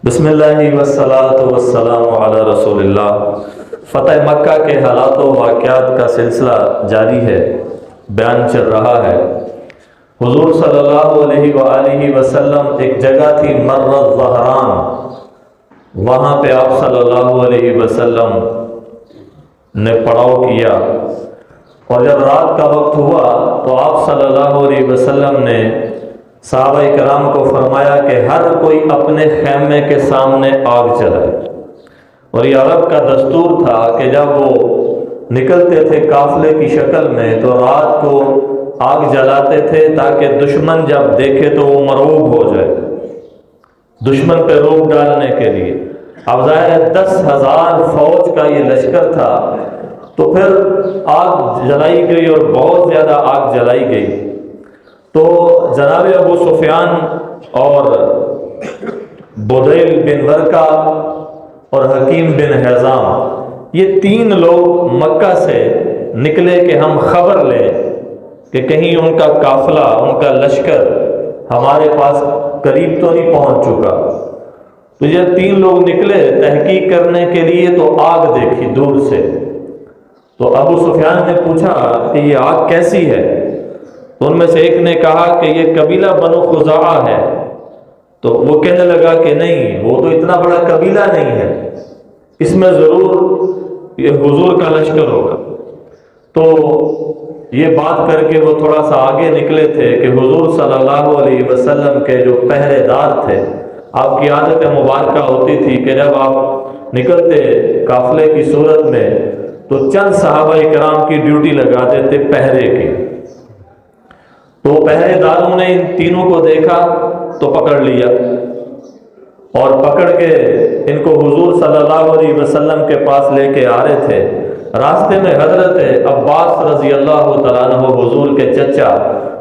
بسم اللہ والصلاۃ والسلام علی رسول اللہ۔ فتح مکہ کے حالات و واقعات کا سلسلہ جاری ہے، بیان چل رہا ہے۔ حضور صلی اللہ علیہ وآلہ وسلم ایک جگہ تھی مر الظہران، وہاں پہ آپ صلی اللہ علیہ وسلم نے پڑاؤ کیا، اور جب رات کا وقت ہوا تو آپ صلی اللہ علیہ وسلم نے صحابہ کرام کو فرمایا کہ ہر کوئی اپنے خیمے کے سامنے آگ جلائے۔ اور یہ عرب کا دستور تھا کہ جب وہ نکلتے تھے قافلے کی شکل میں تو رات کو آگ جلاتے تھے تاکہ دشمن جب دیکھے تو وہ مرعوب ہو جائے، دشمن پہ روک ڈالنے کے لیے۔ اب ظاہر 10,000 فوج کا یہ لشکر تھا، تو پھر آگ جلائی گئی اور بہت زیادہ آگ جلائی گئی۔ تو جناب ابو سفیان اور بدیل بن ورقہ اور حکیم بن حزام، یہ 3 لوگ مکہ سے نکلے کہ ہم خبر لیں کہ کہیں ان کا قافلہ، ان کا لشکر ہمارے پاس قریب تو نہیں پہنچ چکا۔ تو یہ 3 لوگ نکلے تحقیق کرنے کے لیے، تو آگ دیکھی دور سے۔ تو ابو سفیان نے پوچھا کہ یہ آگ کیسی ہے؟ تو ان میں سے ایک نے کہا کہ یہ قبیلہ بنو خزاعہ ہے۔ تو وہ کہنے لگا کہ نہیں، وہ تو اتنا بڑا قبیلہ نہیں ہے، اس میں ضرور یہ حضور کا لشکر ہوگا۔ تو یہ بات کر کے وہ تھوڑا سا آگے نکلے تھے کہ حضور صلی اللہ علیہ وسلم کے جو پہرے دار تھے، آپ کی عادت مبارکہ ہوتی تھی کہ جب آپ نکلتے قافلے کی صورت میں تو چند صحابہ کرام کی ڈیوٹی لگا دیتے پہرے کی۔ تو پہرے داروں نے ان تینوں کو دیکھا تو پکڑ لیا، اور پکڑ کے ان کو حضور صلی اللہ علیہ وسلم کے پاس لے کے آ رہے تھے۔ راستے میں حضرت عباس رضی اللہ تعالیٰ عنہ حضور کے چچا،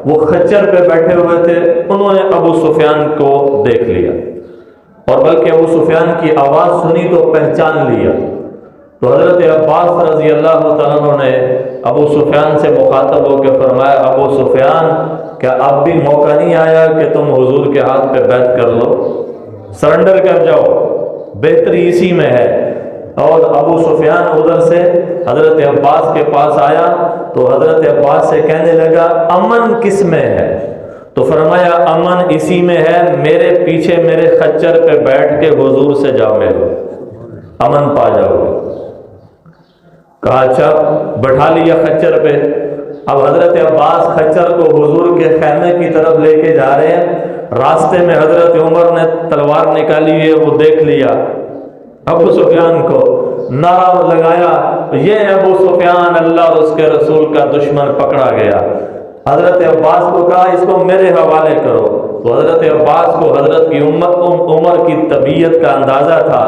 وہ خچر پہ بیٹھے ہوئے تھے، انہوں نے ابو سفیان کو دیکھ لیا، اور بلکہ ابو سفیان کی آواز سنی تو پہچان لیا۔ تو حضرت عباس رضی اللہ تعالیٰ عنہ نے ابو سفیان سے مخاطب ہو کے فرمایا، ابو سفیان، کیا اب بھی موقع نہیں آیا کہ تم حضور کے ہاتھ پہ بیعت کر لو، سرنڈر کر جاؤ، بہتری اسی میں ہے۔ اور ابو سفیان ادھر سے حضرت عباس کے پاس آیا تو حضرت عباس سے کہنے لگا، امن کس میں ہے؟ تو فرمایا، امن اسی میں ہے، میرے پیچھے میرے خچر پہ بیٹھ کے حضور سے جا ملو، امن پا جاؤ گے۔ کہا اچھا، بٹھا لیا خچر پہ۔ اب حضرت عباس خچر کو حضور کے خیمے کی طرف لے کے جا رہے ہیں۔ راستے میں حضرت عمر نے تلوار نکالی ہے، وہ دیکھ لیا ابو سفیان کو، نعرہ لگایا، یہ ابو سفیان اللہ اور اس کے رسول کا دشمن پکڑا گیا۔ حضرت عباس کو کہا اس کو میرے حوالے کرو۔ تو حضرت عباس کو حضرت کی عمر کی طبیعت کا اندازہ تھا،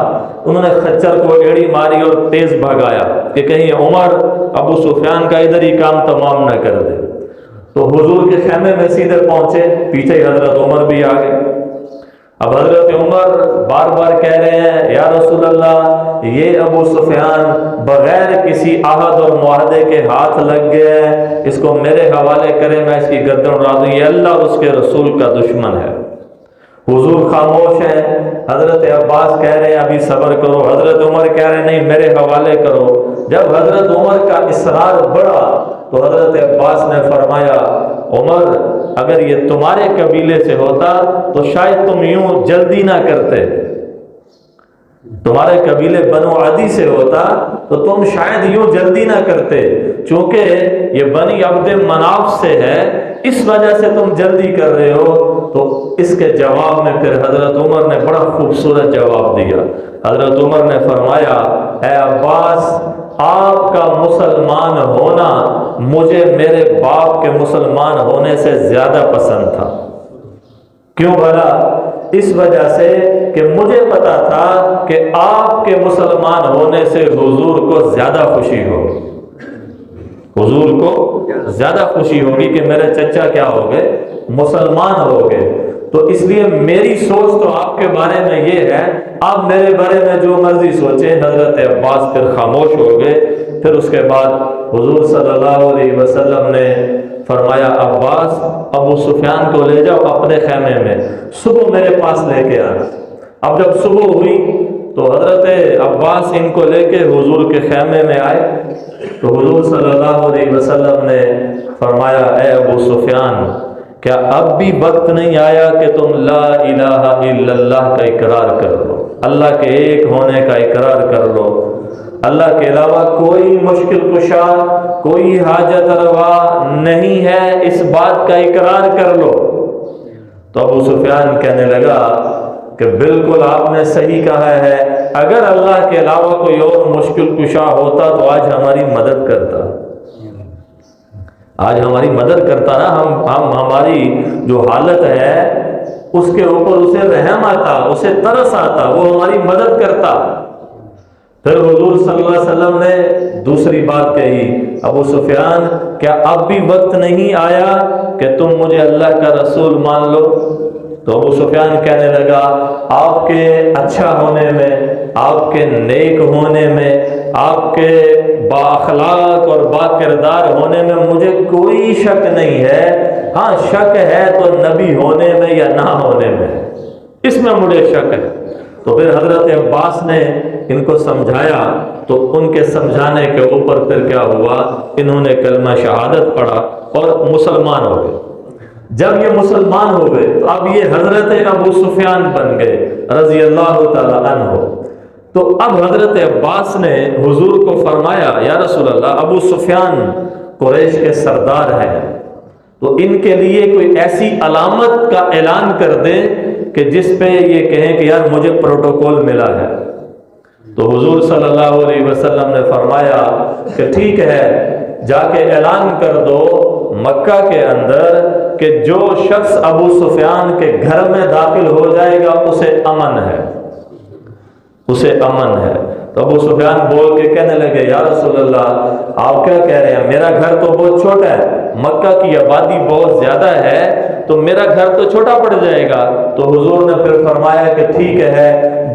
انہوں نے خچر کو ایڑی ماری اور تیز بھگایا کہ کہیں عمر ابو سفیان کا ادھر ہی کام تمام نہ کر دے۔ تو حضور کے خیمے میں سیدھے پہنچے، پیچھے حضرت عمر بھی آ گئے۔ اب حضرت عمر بار بار کہہ رہے ہیں، یا رسول اللہ، یہ ابو سفیان بغیر کسی عہد اور معاہدے کے ہاتھ لگ گیا ہے، اس کو میرے حوالے کرے، میں اس کی گردن اڑا دوں، یہ اللہ اور اس کے رسول کا دشمن ہے۔ حضور خاموش ہے، حضرت عباس کہہ رہے ہیں ابھی صبر کرو، حضرت عمر کہہ رہے ہیں نہیں میرے حوالے کرو۔ جب حضرت عمر کا اصرار بڑھا تو حضرت عباس نے فرمایا، عمر، اگر یہ تمہارے قبیلے سے ہوتا تو شاید تم یوں جلدی نہ کرتے، تمہارے قبیلے بنو عدی سے ہوتا تو تم شاید یوں جلدی نہ کرتے، چونکہ یہ بنی عبد مناف سے ہے، اس وجہ سے تم جلدی کر رہے ہو۔ تو اس کے جواب میں پھر حضرت عمر نے بڑا خوبصورت جواب دیا۔ حضرت عمر نے فرمایا، اے عباس، آپ کا مسلمان ہونا مجھے میرے باپ کے مسلمان ہونے سے زیادہ پسند تھا۔ کیوں بھلا؟ اس وجہ سے کہ مجھے پتا تھا کہ آپ کے مسلمان ہونے سے حضور کو زیادہ خوشی ہوگی، حضور کو زیادہ خوشی ہوگی کہ میرے چچا کیا ہو گئے، مسلمان ہو گئے۔ تو اس لیے میری سوچ تو آپ کے بارے میں یہ ہے، آپ میرے بارے میں جو مرضی سوچیں۔ حضرت عباس پھر خاموش ہو گئے۔ پھر اس کے بعد حضور صلی اللہ علیہ وسلم نے فرمایا، عباس، ابو سفیان کو لے جاؤ اپنے خیمے میں، صبح میرے پاس لے کے آنا۔ اب جب صبح ہوئی تو حضرت عباس ان کو لے کے حضور کے خیمے میں آئے تو حضور صلی اللہ علیہ وسلم نے فرمایا اے ابو سفیان کیا اب بھی وقت نہیں آیا کہ تم لا الہ الا اللہ کا اقرار کر لو، اللہ کے ایک ہونے کا اقرار کر لو، اللہ کے علاوہ کوئی مشکل کشا کوئی حاجت روا نہیں ہے، اس بات کا اقرار کر لو۔ تو ابو سفیان کہنے لگا کہ بالکل آپ نے صحیح کہا ہے، اگر اللہ کے علاوہ کوئی اور مشکل کشا ہوتا تو آج ہماری مدد کرتا، آج ہماری مدد کرتا نا، ہم ہماری جو حالت ہے اس کے اوپر اسے رحم آتا، اسے ترس آتا، وہ ہماری مدد کرتا۔ پھر حضور صلی اللہ علیہ وسلم نے دوسری بات کہی، ابو سفیان کیا اب بھی وقت نہیں آیا کہ تم مجھے اللہ کا رسول مان لو؟ تو ابو سفیان کہنے لگا آپ کے اچھا ہونے میں، آپ کے نیک ہونے میں، آپ کے با اخلاق اور با کردار ہونے میں مجھے کوئی شک نہیں ہے، ہاں شک ہے تو نبی ہونے میں یا نہ ہونے میں، اس میں مجھے شک ہے۔ تو پھر حضرت عباس نے ان کو سمجھایا تو ان کے سمجھانے کے اوپر پھر کیا ہوا، انہوں نے کلمہ شہادت پڑھا اور مسلمان ہو گئے۔ جب یہ مسلمان ہو گئے تو اب یہ حضرت ابو سفیان بن گئے رضی اللہ تعالی عنہ۔ تو اب حضرت عباس نے حضور کو فرمایا یا رسول اللہ ابو سفیان قریش کے سردار ہیں، تو ان کے لیے کوئی ایسی علامت کا اعلان کر دیں کہ جس پہ یہ کہیں کہ یار مجھے پروٹوکول ملا ہے۔ تو حضور صلی اللہ علیہ وسلم نے فرمایا کہ ٹھیک ہے، جا کے اعلان کر دو مکہ کے اندر کہ جو شخص ابو سفیان کے گھر میں داخل ہو جائے گا اسے امن ہے، اسے امن ہے۔ تو ابو سفیان بول کے کہنے لگے یا رسول اللہ آپ کیا کہہ رہے ہیں، میرا گھر تو بہت چھوٹا ہے، مکہ کی آبادی بہت زیادہ ہے، تو میرا گھر تو چھوٹا پڑ جائے گا۔ تو حضور نے پھر فرمایا کہ ٹھیک ہے،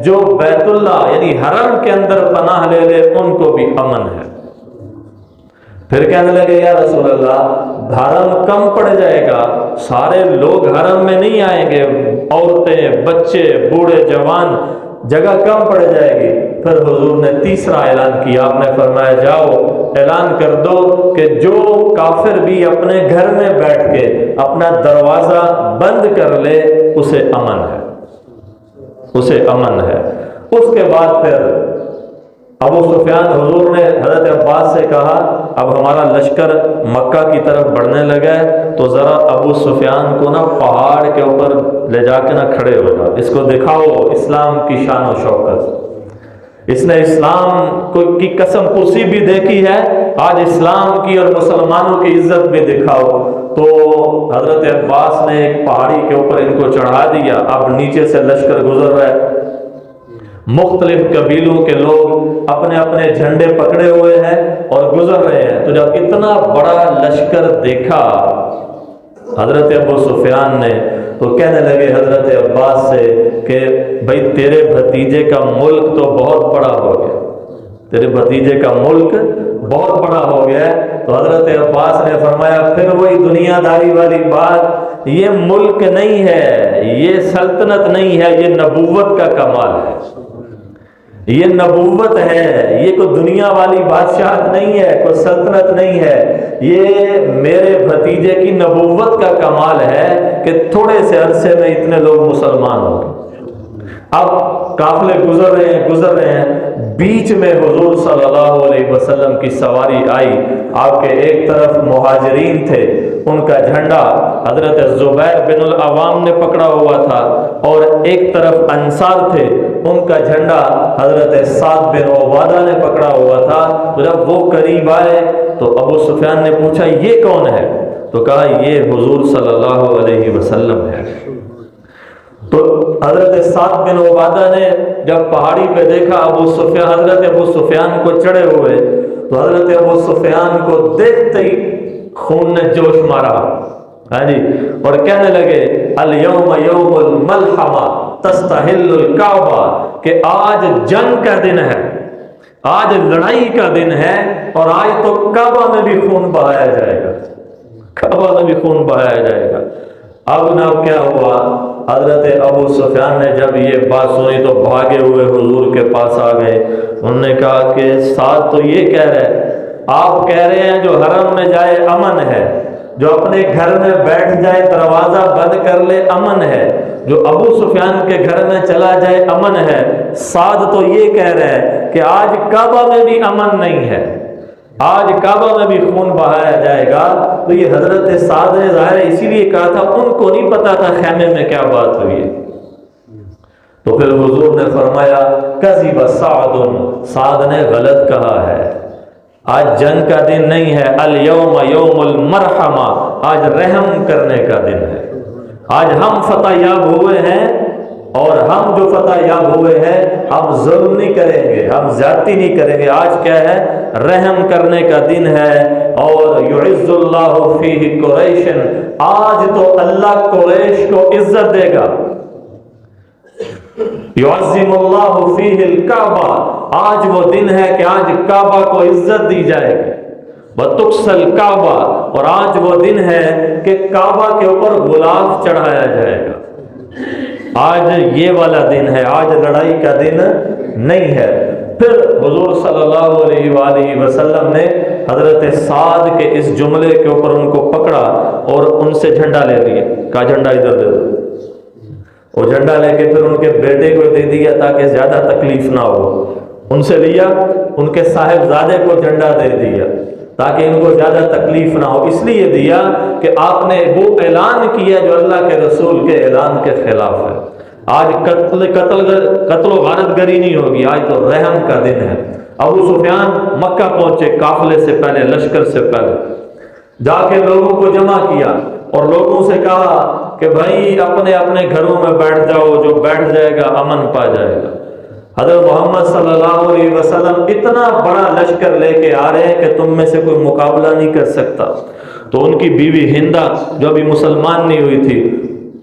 جو بیت اللہ یعنی حرم کے اندر پناہ لے لے ان کو بھی امن ہے۔ پھر کہنے لگے یا رسول اللہ حرم کم پڑ جائے گا، سارے لوگ حرم میں نہیں آئیں گے، عورتیں بچے بوڑھے جوان، جگہ کم پڑ جائے گی۔ پھر حضور نے تیسرا اعلان کیا، آپ نے فرمایا جاؤ اعلان کر دو کہ جو کافر بھی اپنے گھر میں بیٹھ کے اپنا دروازہ بند کر لے اسے امن ہے، اسے امن ہے۔ اس کے بعد پھر ابو سفیان حضور نے حضرت عباس سے کہا اب ہمارا لشکر مکہ کی طرف بڑھنے لگا ہے، تو ذرا ابو سفیان کو نا پہاڑ کے اوپر لے جا کے نا کھڑے ہو جا، اس کو دکھاؤ اسلام کی شان و شوکت، اس نے اسلام کی قسم پوسی بھی دیکھی ہے، آج اسلام کی اور مسلمانوں کی عزت بھی دکھاؤ۔ تو حضرت عباس نے ایک پہاڑی کے اوپر ان کو چڑھا دیا، اب نیچے سے لشکر گزر رہا ہے، مختلف قبیلوں کے لوگ اپنے اپنے جھنڈے پکڑے ہوئے ہیں اور گزر رہے ہیں۔ تو جب اتنا بڑا لشکر دیکھا حضرت ابو سفیان نے تو کہنے لگے حضرت عباس سے کہ بھائی تیرے بھتیجے کا ملک تو بہت بڑا ہو گیا، تیرے بھتیجے کا ملک بہت بڑا ہو گیا ہے۔ تو حضرت عباس نے فرمایا پھر وہی دنیا داری والی بات، یہ ملک نہیں ہے، یہ سلطنت نہیں ہے، یہ نبوت کا کمال ہے، یہ نبوت ہے، یہ کوئی دنیا والی بادشاہت نہیں ہے، کوئی سلطنت نہیں ہے، یہ میرے بھتیجے کی نبوت کا کمال ہے کہ تھوڑے سے عرصے میں اتنے لوگ مسلمان ہو گئے۔ اب قافلے گزر رہے ہیں، بیچ میں حضور صلی اللہ علیہ وسلم کی سواری آئی، آپ کے ایک طرف مہاجرین تھے، ان کا جھنڈا حضرت زبیر بن العوام نے پکڑا ہوا تھا، اور ایک طرف انصار تھے، ان کا جھنڈا حضرت سعد بن عبادہ نے پکڑا ہوا تھا۔ تو جب وہ قریب آئے تو ابو سفیان نے پوچھا یہ کون ہے؟ تو کہا یہ حضور صلی اللہ علیہ وسلم ہے۔ تو حضرت سعد بن عبادہ نے جب پہاڑی پہ دیکھا حضرت ابو سفیان کو چڑھے ہوئے، تو حضرت ابو سفیان کو دیکھتے ہی خون نے جوش مارا، ہاں جی، اور کہنے لگے الیوم یوم الملحمہ تستحل الکعبہ، کہ آج جنگ کا دن ہے، آج لڑائی کا دن ہے، اور آج تو کعبہ میں بھی خون بہایا جائے گا، کعبہ میں بھی خون بہایا جائے گا۔ اب نہ کیا ہوا، حضرت ابو سفیان نے جب یہ بات سنی تو بھاگے ہوئے حضور کے پاس آ گئے۔ انہوں نے کہا کہ سعد تو یہ کہہ رہے، آپ کہہ رہے ہیں جو حرم میں جائے امن ہے، جو اپنے گھر میں بیٹھ جائے دروازہ بند کر لے امن ہے، جو ابو سفیان کے گھر میں چلا جائے امن ہے۔ سعد تو یہ کہہ رہے ہیں کہ آج کعبہ میں بھی امن نہیں ہے، آج کعبہ میں بھی خون بہایا جائے گا۔ تو یہ حضرت سعد نے ظاہر اسی لیے کہا تھا، ان کو نہیں پتا تھا خیمے میں کیا بات ہوئی ہے۔ تو پھر حضور نے فرمایا کذب سعد، سعد نے غلط کہا ہے، آج جنگ کا دن نہیں ہے، الیوم یوم المرحمہ، آج رحم کرنے کا دن ہے۔ آج ہم فتح یاب ہوئے ہیں، اور ہم جو فتح یاب ہوئے ہیں ہم ظلم نہیں کریں گے، ہم زیادتی نہیں کریں گے۔ آج کیا ہے؟ رحم کرنے کا دن ہے۔ اور یعز اللہ فیہ قریش، آج تو اللہ قریش کو عزت دے گا۔ یعظم اللہ فیہ الکعبہ، آج وہ دن ہے کہ آج کعبہ کو عزت دی جائے گی۔ وتکسى الکعبہ، اور آج وہ دن ہے کہ کعبہ کے اوپر غلاف چڑھایا جائے گا۔ آج یہ والا دن ہے، آج لڑائی کا دن نہیں ہے۔ پھر حضور صلی اللہ علیہ وآلہ وسلم نے حضرت سعد کے اس جملے کے اوپر ان کو پکڑا اور ان سے جھنڈا لے لیا، کہا جھنڈا ادھر دے دو۔ وہ جھنڈا لے کے پھر ان کے بیٹے کو دے دیا تاکہ زیادہ تکلیف نہ ہو، ان سے لیا، ان کے صاحبزادے کو جھنڈا دے دیا تاکہ ان کو زیادہ تکلیف نہ ہو۔ اس لیے دیا کہ آپ نے وہ اعلان کیا جو اللہ کے رسول کے اعلان کے خلاف ہے۔ آج قتل و غارت گری نہیں ہوگی، آج تو رحم کا دن ہے۔ ابو سفیان مکہ پہنچے قافلے سے پہلے، لشکر سے پہلے، جا کے لوگوں کو جمع کیا اور لوگوں سے کہا کہ بھائی اپنے اپنے گھروں میں بیٹھ جاؤ، جو بیٹھ جائے گا امن پا جائے گا۔ حضرت محمد صلی اللہ علیہ وسلم اتنا بڑا لشکر لے کے آ رہے ہیں کہ تم میں سے کوئی مقابلہ نہیں کر سکتا۔ تو ان کی بیوی ہندہ جو ابھی مسلمان نہیں ہوئی تھی،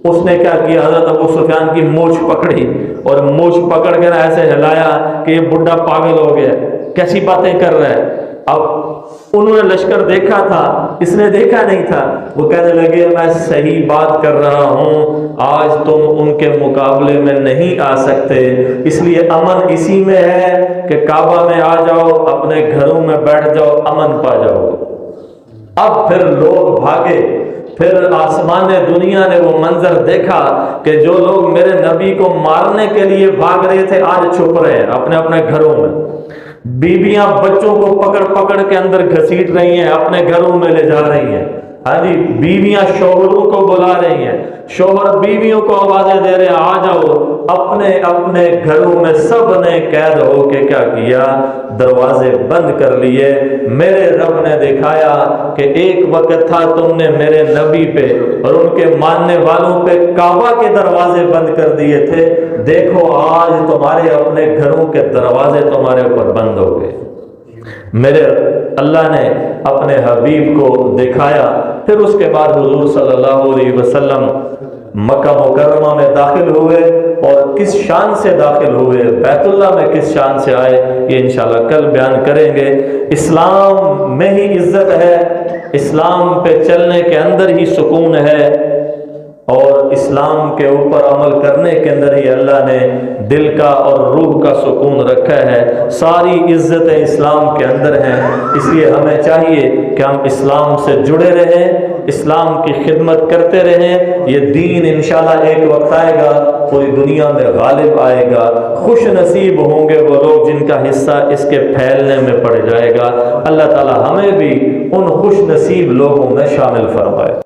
اس نے کیا کیا، حضرت ابو سفیان کی مونچھ پکڑی اور مونچھ پکڑ کر ایسے ہلایا کہ یہ بڈھا پاگل ہو گیا، کیسی باتیں کر رہا ہے۔ اب انہوں نے لشکر دیکھا تھا، اس نے دیکھا نہیں تھا۔ وہ کہنے لگے میں صحیح بات کر رہا ہوں، آج تم ان کے مقابلے میں نہیں آ سکتے، اس لیے امن اسی میں ہے کہ کعبہ میں آ جاؤ، اپنے گھروں میں بیٹھ جاؤ، امن پا جاؤ۔ اب پھر لوگ بھاگے، پھر آسمان دنیا نے وہ منظر دیکھا کہ جو لوگ میرے نبی کو مارنے کے لیے بھاگ رہے تھے آج چھپ رہے ہیں اپنے اپنے گھروں میں۔ بیویاں بچوں کو پکڑ پکڑ کے اندر گھسیٹ رہی ہیں، اپنے گھروں میں لے جا رہی ہیں۔ ہاں جی، بیویاں شوہروں کو بلا رہی ہیں، شوہر بیویوں کو آوازیں دے رہے ہیں آ جاؤ۔ اپنے اپنے گھروں میں سب نے قید ہو کے کیا کیا، دروازے بند کر لیے۔ میرے رب نے دکھایا کہ ایک وقت تھا تم نے میرے نبی پہ اور ان کے ماننے والوں پہ کعبہ کے دروازے بند کر دیے تھے، دیکھو آج تمہارے اپنے گھروں کے دروازے تمہارے اوپر بند ہو گئے۔ میرے اللہ نے اپنے حبیب کو دکھایا۔ پھر اس کے بعد حضور صلی اللہ علیہ وسلم مکہ مکرمہ میں داخل ہوئے، اور کس شان سے داخل ہوئے، بیت اللہ میں کس شان سے آئے، یہ انشاءاللہ کل بیان کریں گے۔ اسلام میں ہی عزت ہے، اسلام پہ چلنے کے اندر ہی سکون ہے، اور اسلام کے اوپر عمل کرنے کے اندر ہی اللہ نے دل کا اور روح کا سکون رکھا ہے۔ ساری عزتیں اسلام کے اندر ہیں، اس لیے ہمیں چاہیے کہ ہم اسلام سے جڑے رہیں، اسلام کی خدمت کرتے رہیں۔ یہ دین انشاءاللہ ایک وقت آئے گا پوری دنیا میں غالب آئے گا۔ خوش نصیب ہوں گے وہ لوگ جن کا حصہ اس کے پھیلنے میں پڑ جائے گا۔ اللہ تعالی ہمیں بھی ان خوش نصیب لوگوں میں شامل فرمائے۔